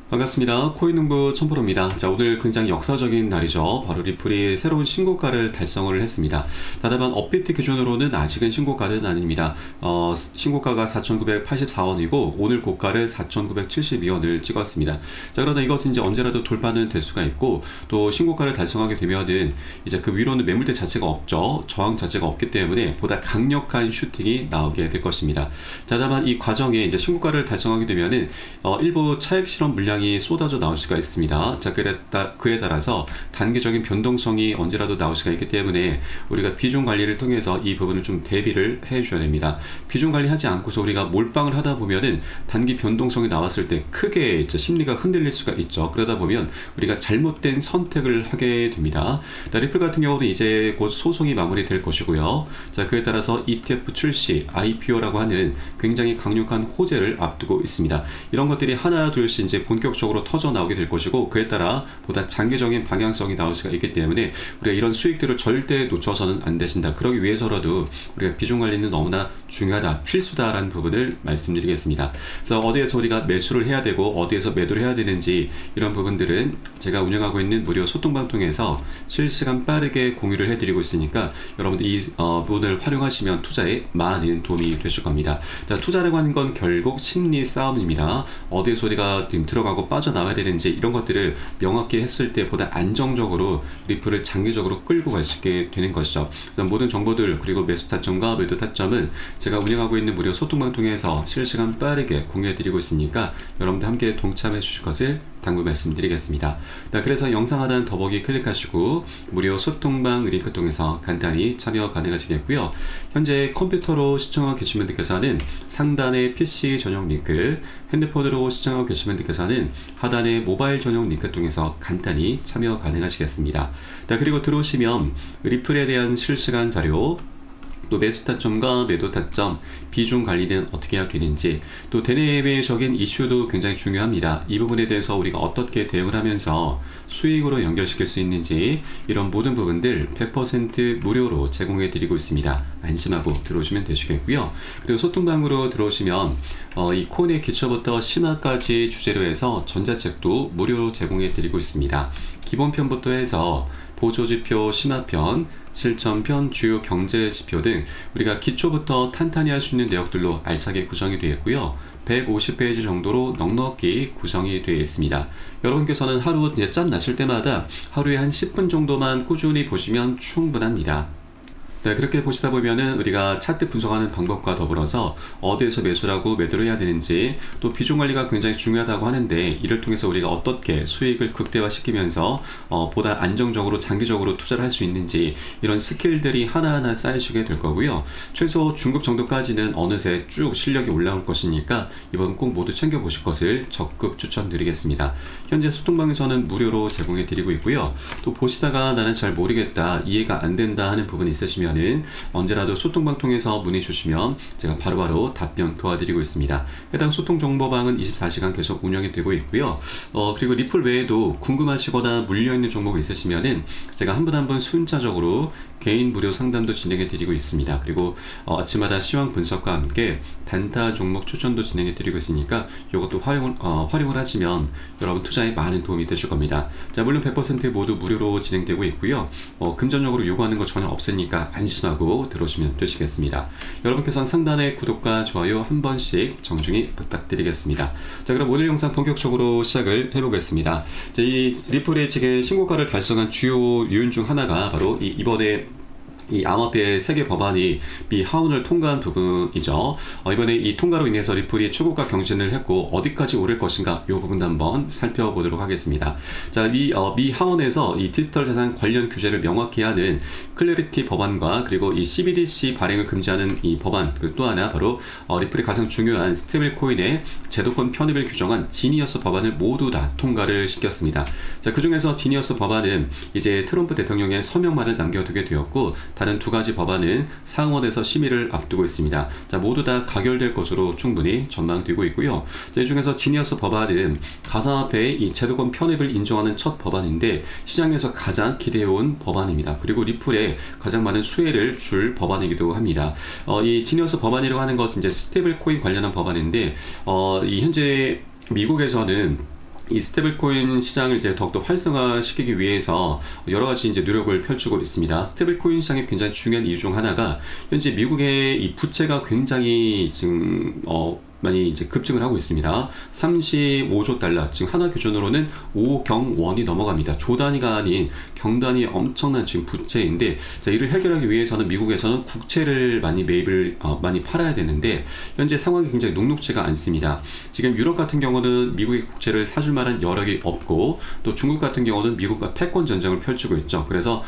반갑습니다. 코인농부 천프로입니다. 자, 오늘 굉장히 역사적인 날이죠. 바로 리플이 새로운 신고가를 달성을 했습니다. 다만 업비트 기준으로는 아직은 신고가는 아닙니다. 신고가가 4,984원이고 오늘 고가를 4,972원을 찍었습니다. 자, 그러나 이것은 이제 언제라도 돌파는 될 수가 있고, 또 신고가를 달성하게 되면은 이제 그 위로는 매물대 자체가 없죠. 저항 자체가 없기 때문에 보다 강력한 슈팅이 나오게 될 것입니다. 자, 다만 이 과정에 이제 신고가를 달성하게 되면은 일부 차익 실험 물량이 쏟아져 나올 수가 있습니다. 자, 그에 따라서 단기적인 변동성이 언제라도 나올 수가 있기 때문에 우리가 비중 관리를 통해서 이 부분을 좀 대비를 해 줘야 됩니다. 비중 관리하지 않고서 우리가 몰빵을 하다 보면은 단기 변동성이 나왔을 때 크게 심리가 흔들릴 수가 있죠. 그러다 보면 우리가 잘못된 선택을 하게 됩니다. 자, 리플 같은 경우는 이제 곧 소송이 마무리될 것이고요. 자, 그에 따라서 ETF 출시, IPO라고 하는 굉장히 강력한 호재를 앞두고 있습니다. 이런 것들이 하나 둘씩 이제 본격적으로 터져 나오게 될 것이고, 그에 따라 보다 장기적인 방향성이 나올 수가 있기 때문에 우리가 이런 수익들을 절대 놓쳐서는 안 되신다. 그러기 위해서라도 우리가 비중 관리는 너무나 중요하다, 필수다라는 부분을 말씀드리겠습니다. 그래서 어디에서 우리가 매수를 해야 되고 어디에서 매도를 해야 되는지, 이런 부분들은 제가 운영하고 있는 무료 소통방 통해서 실시간 빠르게 공유를 해드리고 있으니까 여러분들 이 부분을 활용하시면 투자에 많은 도움이 되실 겁니다. 자, 투자라고 하는 건 결국 심리 싸움입니다. 어디에서 우리가 지금 들어가고 빠져나와야 되는지, 이런 것들을 명확히 했을 때 보다 안정적으로 리플을 장기적으로 끌고 갈 수 있게 되는 것이죠. 모든 정보들, 그리고 매수 타점과 매도 타점은 제가 운영하고 있는 무료 소통방 통해서 실시간 빠르게 공유해 드리고 있으니까 여러분들 함께 동참해 주실 것을 당부 말씀드리겠습니다. 자, 그래서 영상 하단 더보기 클릭하시고 무료 소통방 링크 통해서 간단히 참여 가능하시겠고요. 현재 컴퓨터로 시청하고 계신 분들께서는 상단의 PC 전용 링크, 핸드폰으로 시청하고 계신 분들께서는 하단의 모바일 전용 링크 통해서 간단히 참여 가능하시겠습니다. 자, 그리고 들어오시면 리플에 대한 실시간 자료, 또 매수 타점과 매도 타점, 비중 관리는 어떻게 해야 되는지, 또 대내외적인 이슈도 굉장히 중요합니다. 이 부분에 대해서 우리가 어떻게 대응을 하면서 수익으로 연결시킬 수 있는지, 이런 모든 부분들 100% 무료로 제공해 드리고 있습니다. 안심하고 들어오시면 되시겠고요. 그리고 소통방으로 들어오시면 이 코인의 기초부터 신화까지 주제로 해서 전자책도 무료로 제공해 드리고 있습니다. 기본편부터 해서 보조지표, 신화편, 실전편, 주요 경제지표 등 우리가 기초부터 탄탄히 할 수 있는 내역들로 알차게 구성이 되어 있고요. 150페이지 정도로 넉넉히 구성이 되어 있습니다. 여러분께서는 하루 이제 짬 나실 때마다 하루에 한 10분 정도만 꾸준히 보시면 충분합니다. 네, 그렇게 보시다 보면은 우리가 차트 분석하는 방법과 더불어서 어디에서 매수라고 매도를 해야 되는지, 또 비중 관리가 굉장히 중요하다고 하는데 이를 통해서 우리가 어떻게 수익을 극대화시키면서 보다 안정적으로 장기적으로 투자를 할 수 있는지, 이런 스킬들이 하나하나 쌓이시게 될 거고요. 최소 중급 정도까지는 어느새 쭉 실력이 올라올 것이니까 이번 꼭 모두 챙겨보실 것을 적극 추천드리겠습니다. 현재 소통방에서는 무료로 제공해 드리고 있고요. 또 보시다가 나는 잘 모르겠다, 이해가 안 된다 하는 부분이 있으시면 언제라도 소통방 통해서 문의 주시면 제가 바로바로 답변 도와드리고 있습니다. 해당 소통 정보방은 24시간 계속 운영이 되고 있고요. 그리고 리플 외에도 궁금하시거나 물려있는 종목이 있으시면은 제가 한 분 한 분 순차적으로 개인 무료 상담도 진행해 드리고 있습니다. 그리고 아침마다 시황 분석과 함께 단타 종목 추천도 진행해 드리고 있으니까 이것도 활용을 하시면 여러분 투자에 많은 도움이 되실 겁니다. 자, 물론 100% 모두 무료로 진행되고 있고요. 금전적으로 요구하는 거 전혀 없으니까 안심하고 들어오시면 되시겠습니다. 여러분께서는 상단의 구독과 좋아요 한 번씩 정중히 부탁드리겠습니다. 자, 그럼 오늘 영상 본격적으로 시작을 해보겠습니다. 자, 이 리플의 지금 신고가를 달성한 주요 요인 중 하나가 바로 이번에 이 암호화폐 세계 법안이 미 하원을 통과한 부분이죠. 이번에 이 통과로 인해서 리플이 최고가 경신을 했고 어디까지 오를 것인가, 이 부분도 한번 살펴보도록 하겠습니다. 자, 미 하원에서 이 디지털 자산 관련 규제를 명확히 하는 클래리티 법안과, 그리고 이 CBDC 발행을 금지하는 이 법안, 또 하나 바로 리플이 가장 중요한 스테이블 코인의 제도권 편입을 규정한 지니어스 법안을 모두 다 통과를 시켰습니다. 자, 그 중에서 지니어스 법안은 이제 트럼프 대통령의 서명만을 남겨두게 되었고, 다른 두 가지 법안은 상원에서 심의를 앞두고 있습니다. 자, 모두 다 가결될 것으로 충분히 전망되고 있고요. 자, 이 중에서 지니어스 법안은 가상화폐의 이 제도권 편입을 인정하는 첫 법안인데 시장에서 가장 기대해온 법안입니다. 그리고 리플에 가장 많은 수혜를 줄 법안이기도 합니다. 이 지니어스 법안이라고 하는 것은 이제 스테이블 코인 관련한 법안인데 이 현재 미국에서는 이 스테이블코인 시장을 이제 더욱더 활성화시키기 위해서 여러 가지 이제 노력을 펼치고 있습니다. 스테이블코인 시장의 굉장히 중요한 이유 중 하나가 현재 미국의 이 부채가 굉장히 지금 많이 이제 급증을 하고 있습니다. 35조 달러, 지금 하나 기준으로는 5경원이 넘어갑니다. 조 단위가 아닌 경 단위의 엄청난 지금 부채인데, 자, 이를 해결하기 위해서는 미국에서는 국채를 많이 매입을 많이 팔아야 되는데 현재 상황이 굉장히 녹록지가 않습니다. 지금 유럽 같은 경우는 미국의 국채를 사줄 만한 여력이 없고, 또 중국 같은 경우는 미국과 패권 전쟁을 펼치고 있죠. 그래서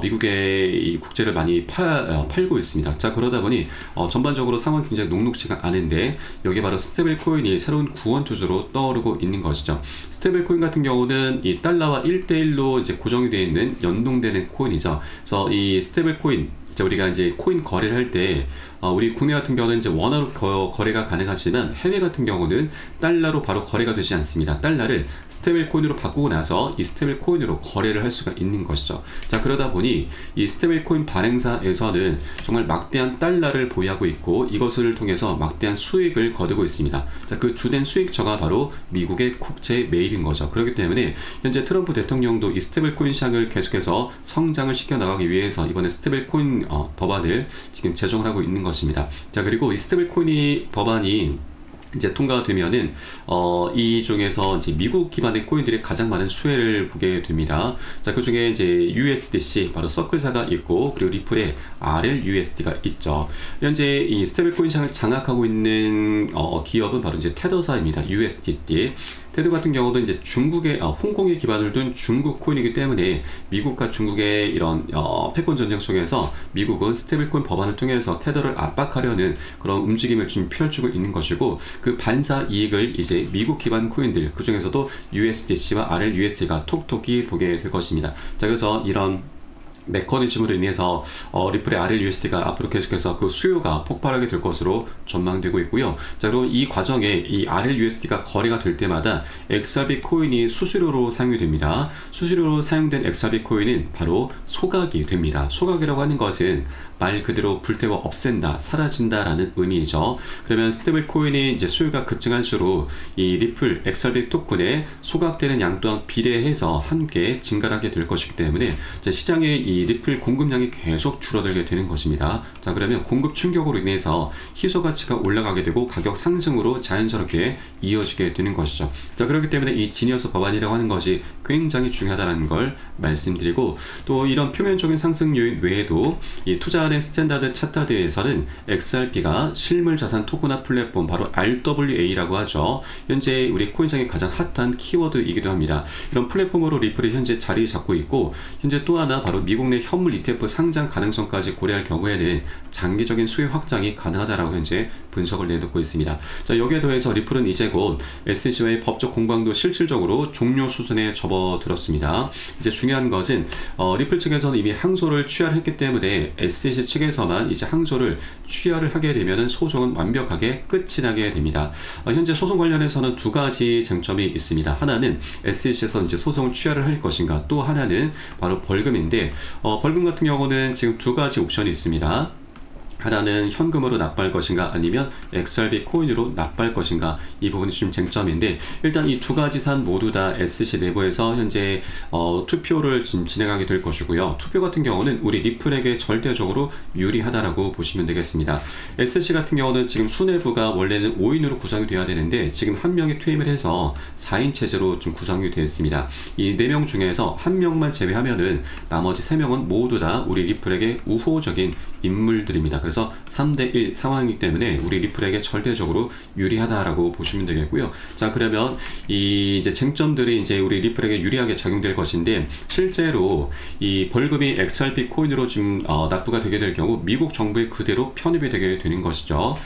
미국의 이 국채를 많이 팔고 있습니다. 자, 그러다 보니 전반적으로 상황이 굉장히 녹록지가 않은데, 여기 바로 스테이블 코인이 새로운 구원투수로 떠오르고 있는 것이죠. 스테이블 코인 같은 경우는 이 달러와 1대1로 이제 고정이 되어 있는 연동되는 코인이죠. 그래서 이 스테이블 코인, 우리가 이제 코인 거래를 할 때 우리 국내 같은 경우는 이제 원화로 거래가 가능하지만 해외 같은 경우는 달러로 바로 거래가 되지 않습니다. 달러를 스테이블 코인으로 바꾸고 나서 이 스테이블 코인으로 거래를 할 수가 있는 것이죠. 자, 그러다 보니 이 스테이블 코인 발행사에서는 정말 막대한 달러를 보유하고 있고, 이것을 통해서 막대한 수익을 거두고 있습니다. 자, 그 주된 수익처가 바로 미국의 국채 매입인 거죠. 그렇기 때문에 현재 트럼프 대통령도 이 스테이블 코인 시장을 계속해서 성장을 시켜 나가기 위해서 이번에 스테이블 코인 법안을 지금 제정을 하고 있는 것입니다. 자, 그리고 이 스테이블 코인 법안이 이제 통과가 되면은 이 중에서 이제 미국 기반의 코인들이 가장 많은 수혜를 보게 됩니다. 자, 그 중에 이제 USDC 바로 서클사가 있고, 그리고 리플의 RLUSD가 있죠. 현재 이 스테이블 코인 시장을 장악하고 있는 기업은 바로 이제 테더사입니다. USDT. 테드 같은 경우도 이제 중국의 홍콩에 기반을 둔 중국 코인이기 때문에 미국과 중국의 이런 패권 전쟁 속에서 미국은 스테이블코인 법안을 통해서 테더를 압박하려는 그런 움직임을 좀 펼치고 있는 것이고, 그 반사 이익을 이제 미국 기반 코인들, 그 중에서도 USDC와 RLUSD가 톡톡히 보게 될 것입니다. 자, 그래서 이런 메커니즘으로 인해서 리플의 RLUSD가 앞으로 계속해서 그 수요가 폭발하게 될 것으로 전망되고 있고요. 자, 그리고 이 과정에 이 RLUSD가 거래가 될 때마다 XRP 코인이 수수료로 사용이 됩니다. 수수료로 사용된 XRP 코인은 바로 소각이 됩니다. 소각이라고 하는 것은 말 그대로 불태워 없앤다, 사라진다라는 의미이죠. 그러면 스테이블 코인이 이제 수요가 급증할수록 이 리플 XRP 토큰에 소각되는 양 또한 비례해서 함께 증가하게 될 것이기 때문에 시장의 이 리플 공급량이 계속 줄어들게 되는 것입니다. 자, 그러면 공급 충격으로 인해서 희소 가치가 올라가게 되고 가격 상승으로 자연스럽게 이어지게 되는 것이죠. 자, 그렇기 때문에 이 지니어스 법안이라고 하는 것이 굉장히 중요하다는 걸 말씀드리고, 또 이런 표면적인 상승 요인 외에도 이 투자은행 스탠다드 차트에서는 XRP가 실물 자산 토큰화 플랫폼 바로 RWA라고 하죠. 현재 우리 코인상의 가장 핫한 키워드이기도 합니다. 이런 플랫폼으로 리플이 현재 자리 잡고 있고, 현재 또 하나 바로 미국 내 현물 ETF 상장 가능성까지 고려할 경우에는 장기적인 수혜 확장이 가능하다라고 현재 분석을 내놓고 있습니다. 자, 여기에 더해서 리플은 이제 곧 SEC와의 법적 공방도 실질적으로 종료 수순에 접어들었습니다. 이제 중요한 것은 리플 측에서는 이미 항소를 취하했기 때문에 SEC 측에서만 이제 항소를 취하를 하게 되면 소송은 완벽하게 끝이 나게 됩니다. 현재 소송 관련해서는 두 가지 쟁점이 있습니다. 하나는 SEC에서 이제 소송을 취하를 할 것인가, 또 하나는 바로 벌금인데, 벌금 같은 경우는 지금 두 가지 옵션이 있습니다. 하나는 현금으로 납부할 것인가, 아니면 XRP 코인으로 납부할 것인가, 이 부분이 좀 쟁점인데, 일단 이 두 가지 사안 모두 다 SEC 내부에서 현재 투표를 지금 진행하게 될 것이고요. 투표 같은 경우는 우리 리플에게 절대적으로 유리하다라고 보시면 되겠습니다. SEC 같은 경우는 지금 수뇌부가 원래는 5인으로 구성이 되어야 되는데 지금 한 명이 퇴임을 해서 4인 체제로 좀 구성이 되어 있습니다. 이 4명 중에서 한 명만 제외하면은 나머지 3명은 모두 다 우리 리플에게 우호적인 인물들입니다. 그래서 3대1 상황이기 때문에 우리 리플에게 절대적으로 유리하다라고 보시면 되겠고요. 자, 그러면 이 이제 쟁점들이 이제 우리 리플에게 유리하게 작용될 것인데, 실제로 이 벌금이 XRP 코인으로 좀 납부가 되게 될 경우 미국 정부에 그대로 편입이 되게 되는 것이죠.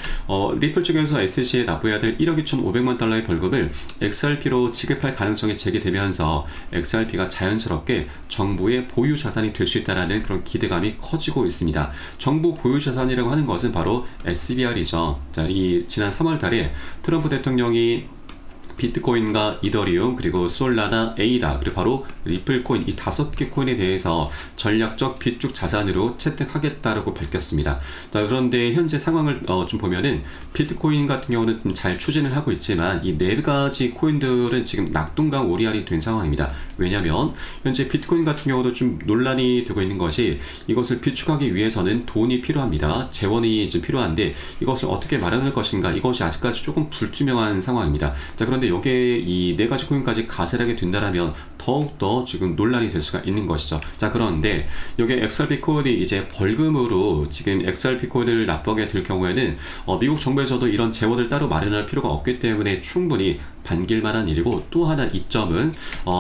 리플 측에서 SEC에 납부해야 될 1억 2,500만 달러의 벌금을 XRP로 지급할 가능성이 제기되면서 XRP가 자연스럽게 정부의 보유 자산이 될 수 있다는 그런 기대감이 커지고 있습니다. 정부 보유 자산이라고 하는 것은 바로 SBR이죠. 자, 이 지난 3월 달에 트럼프 대통령이 비트코인과 이더리움, 그리고 솔라나, 에이다, 그리고 바로 리플 코인, 이 5개 코인에 대해서 전략적 비축 자산으로 채택하겠다라고 밝혔습니다. 자, 그런데 현재 상황을 좀 보면은 비트코인 같은 경우는 좀 잘 추진을 하고 있지만 이 4가지 코인들은 지금 낙동강 오리알이 된 상황입니다. 왜냐하면 현재 비트코인 같은 경우도 좀 논란이 되고 있는 것이, 이것을 비축하기 위해서는 돈이 필요합니다. 재원이 좀 필요한데 이것을 어떻게 마련할 것인가, 이것이 아직까지 조금 불투명한 상황입니다. 자, 그런데 여기에 이 4가지 코인까지 가세하게 된다면 더욱더 지금 논란이 될 수가 있는 것이죠. 자, 그런데 여기에 XRP 코인이 이제 벌금으로 지금 XRP 코인을 납부하게 될 경우에는 미국 정부에서도 이런 재원을 따로 마련할 필요가 없기 때문에 충분히 반길만한 일이고, 또 하나 이점은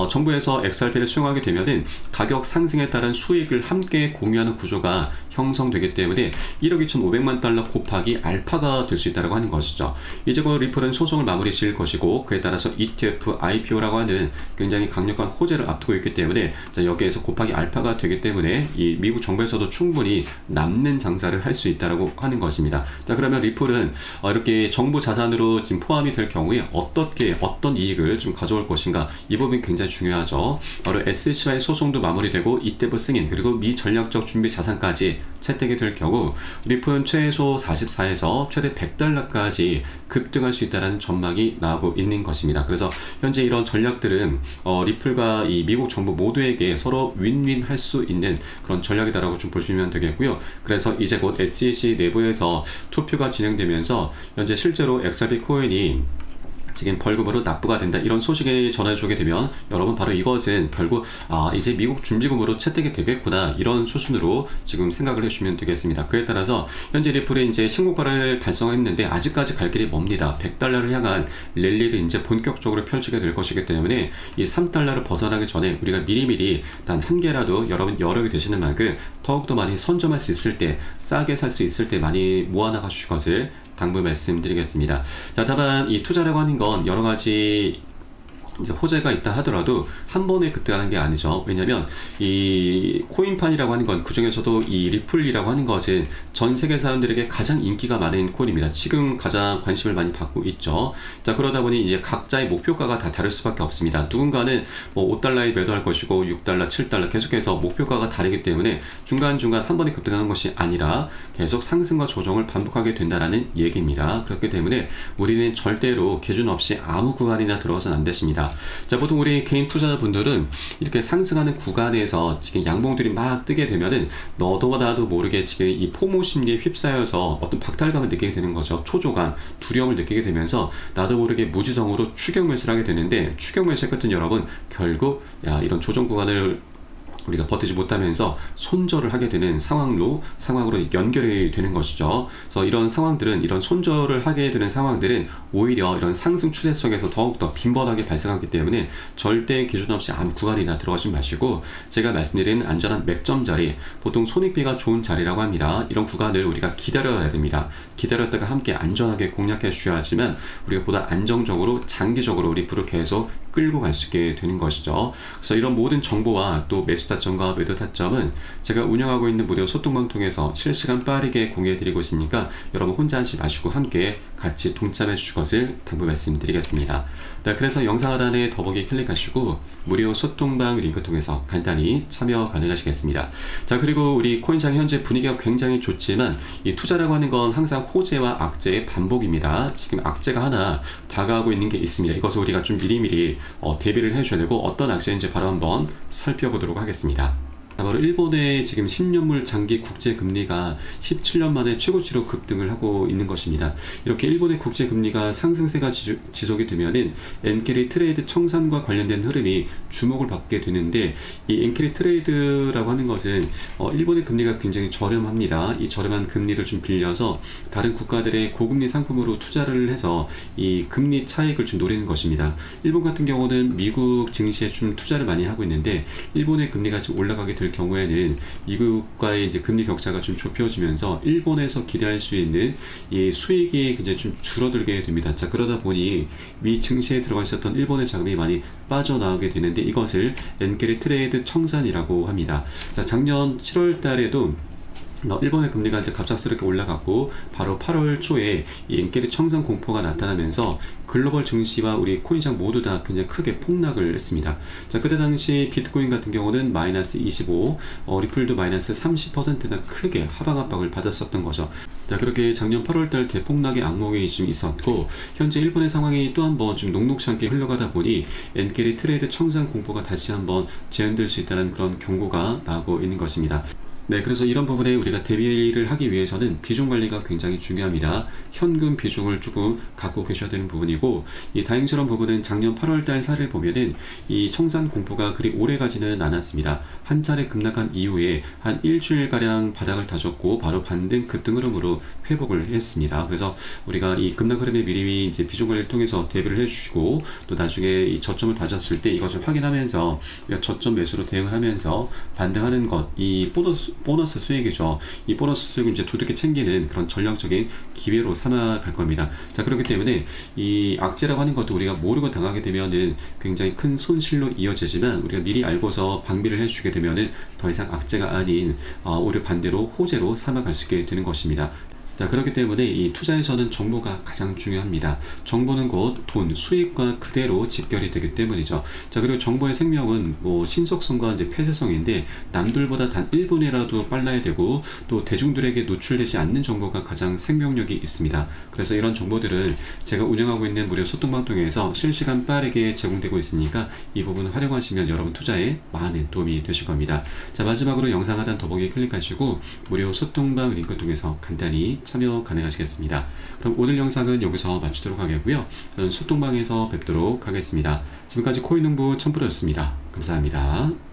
정부에서 XRP를 수용하게 되면은 가격 상승에 따른 수익을 함께 공유하는 구조가 형성되기 때문에 1억 2,500만 달러 곱하기 알파가 될 수 있다고 하는 것이죠. 이제 곧 리플은 소송을 마무리 지을 것이고, 그에 따라서 ETF, IPO라고 하는 굉장히 강력한 호재를 앞두고 있기 때문에, 자, 여기에서 곱하기 알파가 되기 때문에 이 미국 정부에서도 충분히 남는 장사를 할 수 있다고 하는 것입니다. 자, 그러면 리플은 이렇게 정부 자산으로 지금 포함이 될 경우에 어떤 이익을 좀 가져올 것인가, 이 부분이 굉장히 중요하죠. 바로 SEC와의 소송도 마무리되고 ETF 승인, 그리고 미 전략적 준비 자산까지 채택이 될 경우 리플은 최소 44에서 최대 100달러까지 급등할 수 있다는 전망이 나오고 있는 것입니다. 그래서 현재 이런 전략들은 리플과 이 미국 정부 모두에게 서로 윈윈 할 수 있는 그런 전략이다라고 좀 보시면 되겠고요. 그래서 이제 곧 SEC 내부에서 투표가 진행되면서 현재 실제로 XRP 코인이 지금 벌금으로 납부가 된다, 이런 소식이 전해주게 되면 여러분 바로 이것은 결국 이제 미국 준비금으로 채택이 되겠구나, 이런 수순으로 지금 생각을 해주시면 되겠습니다. 그에 따라서 현재 리플이 이제 신고가를 달성했는데 아직까지 갈 길이 멉니다. 100달러를 향한 랠리를 이제 본격적으로 펼치게 될 것이기 때문에 이 3달러를 벗어나기 전에 우리가 미리미리 단 한 개라도 여러분 여력이 되시는 만큼 더욱더 많이 선점할 수 있을 때, 싸게 살 수 있을 때 많이 모아나가 주실 것을 당부 말씀드리겠습니다. 자, 다만 이 투자라고 하는 건 여러 가지 이제 호재가 있다 하더라도 한 번에 급등하는 게 아니죠. 왜냐면 이 코인판이라고 하는 건, 그 중에서도 이 리플이라고 하는 것은 전 세계 사람들에게 가장 인기가 많은 코인입니다. 지금 가장 관심을 많이 받고 있죠. 자, 그러다 보니 이제 각자의 목표가가 다 다를 수밖에 없습니다. 누군가는 뭐 5달러에 매도할 것이고 6달러, 7달러 계속해서 목표가가 다르기 때문에 중간중간 한 번에 급등하는 것이 아니라 계속 상승과 조정을 반복하게 된다라는 얘기입니다. 그렇기 때문에 우리는 절대로 기준 없이 아무 구간이나 들어가서는 안 되십니다. 자, 보통 우리 개인 투자자분들은 이렇게 상승하는 구간에서 지금 양봉들이 막 뜨게 되면은 너도 나도 모르게 지금 이 포모 심리에 휩싸여서 어떤 박탈감을 느끼게 되는 거죠. 초조감, 두려움을 느끼게 되면서 나도 모르게 무지성으로 추격 매수를 하게 되는데, 추격 매수 같은 여러분 결국 이런 조정 구간을 우리가 버티지 못하면서 손절을 하게 되는 상황으로 연결이 되는 것이죠. 그래서 이런 상황들은, 이런 손절을 하게 되는 상황들은 오히려 이런 상승 추세 속에서 더욱더 빈번하게 발생하기 때문에 절대 기준 없이 아무 구간이나 들어가지 마시고, 제가 말씀드리는 안전한 맥점 자리, 보통 손익비가 좋은 자리라고 합니다. 이런 구간을 우리가 기다려야 됩니다. 기다렸다가 함께 안전하게 공략해 주셔야지만 우리가 보다 안정적으로 장기적으로 리플을 계속 끌고 갈 수 있게 되는 것이죠. 그래서 이런 모든 정보와 또 매수 타점과 매도 타점은 제가 운영하고 있는 무료 소통방 통해서 실시간 빠르게 공유해드리고 있으니까 여러분 혼자 하지 마시고 함께 같이 동참해 주실 것을 당부 말씀드리겠습니다. 네, 그래서 영상 하단에 더보기 클릭하시고 무료 소통방 링크 통해서 간단히 참여 가능하시겠습니다. 자, 그리고 우리 코인시장 현재 분위기가 굉장히 좋지만 이 투자라고 하는 건 항상 호재와 악재의 반복입니다. 지금 악재가 하나 다가오고 있는 게 있습니다. 이것을 우리가 좀 미리미리 대비를 해줘야 되고, 어떤 악재인지 바로 한번 살펴보도록 하겠습니다. 바로 일본의 지금 10년물 장기 국제 금리가 17년 만에 최고치로 급등을 하고 있는 것입니다. 이렇게 일본의 국제 금리가 상승세가 지속이 되면은 엔캐리 트레이드 청산과 관련된 흐름이 주목을 받게 되는데, 이 엔캐리 트레이드라고 하는 것은 일본의 금리가 굉장히 저렴합니다. 이 저렴한 금리를 좀 빌려서 다른 국가들의 고금리 상품으로 투자를 해서 이 금리 차익을 좀 노리는 것입니다. 일본 같은 경우는 미국 증시에 좀 투자를 많이 하고 있는데, 일본의 금리가 좀 올라가게 될 경우에는 미국과의 이제 금리 격차가 좀 좁혀지면서 일본에서 기대할 수 있는 이 수익이 굉장히 좀 줄어들게 됩니다. 자, 그러다 보니 미 증시에 들어가 있었던 일본의 자금이 많이 빠져나오게 되는데, 이것을 엔캐리 트레이드 청산이라고 합니다. 자, 작년 7월 달에도 일본의 금리가 이제 갑작스럽게 올라갔고 바로 8월 초에 이 엔게리 청산 공포가 나타나면서 글로벌 증시와 우리 코인시장 모두 다 굉장히 크게 폭락을 했습니다. 자, 그때 당시 비트코인 같은 경우는 마이너스 25, 리플도 마이너스 30%나 크게 하방 압박을 받았었던 거죠. 자, 그렇게 작년 8월달 대폭락의 악몽이 좀 있었고, 현재 일본의 상황이 또 한 번 좀 녹록치 않게 흘러가다 보니 엔게리 트레이드 청산 공포가 다시 한번 재현될 수 있다는 그런 경고가 나오고 있는 것입니다. 네, 그래서 이런 부분에 우리가 대비를 하기 위해서는 비중 관리가 굉장히 중요합니다. 현금 비중을 조금 갖고 계셔야 되는 부분이고, 이 다행스러운 부분은 작년 8월달 사를 보면은 이 청산 공포가 그리 오래 가지는 않았습니다. 한 차례 급락한 이후에 한 일주일가량 바닥을 다졌고 바로 반등 급등 흐름으로 회복을 했습니다. 그래서 우리가 이 급락 흐름에 미리 이제 비중 관리를 통해서 대비를 해주시고, 또 나중에 이 저점을 다졌을 때 이것을 확인하면서 우리가 저점 매수로 대응을 하면서 반등하는 것, 이 보너스 수익이죠. 이 보너스 수익을 이제 두둑히 챙기는 그런 전략적인 기회로 삼아갈 겁니다. 자, 그렇기 때문에 이 악재라고 하는 것도 우리가 모르고 당하게 되면은 굉장히 큰 손실로 이어지지만, 우리가 미리 알고서 방비를 해주게 되면은 더 이상 악재가 아닌 오히려 반대로 호재로 삼아갈 수 있게 되는 것입니다. 자, 그렇기 때문에 이 투자에서는 정보가 가장 중요합니다. 정보는 곧 돈, 수익과 그대로 직결이 되기 때문이죠. 자, 그리고 정보의 생명은 뭐 신속성과 이제 폐쇄성인데, 남들보다 단 1분이라도 빨라야 되고, 또 대중들에게 노출되지 않는 정보가 가장 생명력이 있습니다. 그래서 이런 정보들은 제가 운영하고 있는 무료 소통방 통해서 실시간 빠르게 제공되고 있으니까 이 부분 활용하시면 여러분 투자에 많은 도움이 되실 겁니다. 자, 마지막으로 영상 하단 더보기 클릭하시고 무료 소통방 링크 통해서 간단히 참여 가능하시겠습니다. 그럼 오늘 영상은 여기서 마치도록 하겠고요. 저는 소통방에서 뵙도록 하겠습니다. 지금까지 코인농부 첨프로였습니다. 감사합니다.